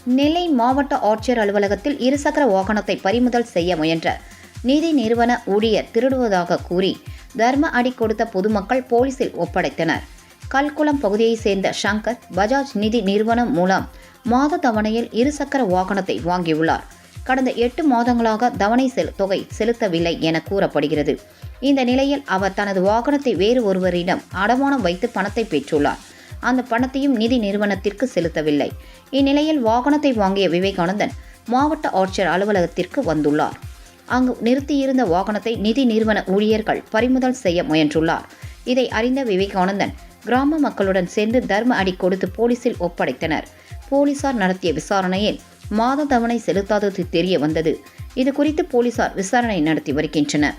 நெல்லை மாவட்ட ஆட்சியர் அலுவலகத்தில் இருசக்கர வாகனத்தை பறிமுதல் செய்ய முயன்ற நிதி நிறுவன ஊழியர் திருடுவதாக கூறி தர்ம அடி கொடுத்த பொதுமக்கள் போலீசில் ஒப்படைத்தனர். கல்குளம் பகுதியைச் சேர்ந்த சங்கர் பஜாஜ் நிதி நிறுவனம் மூலம் மாத தவணையில் இருசக்கர வாகனத்தை வாங்கியுள்ளார். கடந்த 8 மாதங்களாக தவணை தொகை செலுத்தவில்லை என கூறப்படுகிறது. இந்த நிலையில் அவர் தனது வாகனத்தை வேறு ஒருவரிடம் அடமானம் வைத்து பணத்தை பெற்றுள்ளார். அந்த பணத்தையும் நிதி நிறுவனத்திற்கு செலுத்தவில்லை. இந்நிலையில் வாகனத்தை வாங்கிய விவேகானந்தன் மாவட்ட ஆட்சியர் அலுவலகத்திற்கு வந்துள்ளார். அங்கு நிறுத்தியிருந்த வாகனத்தை நிதி நிறுவன ஊழியர்கள் பறிமுதல் செய்ய முயன்றுள்ளார். இதை அறிந்த விவேகானந்தன் கிராம மக்களுடன் சேர்ந்து தர்ம அடி கொடுத்து போலீசில் ஒப்படைத்தனர். போலீசார் நடத்திய விசாரணையில் மாத தவணை செலுத்தாதது தெரிய வந்தது. இது குறித்து போலீசார் விசாரணை நடத்தி வருகின்றனர்.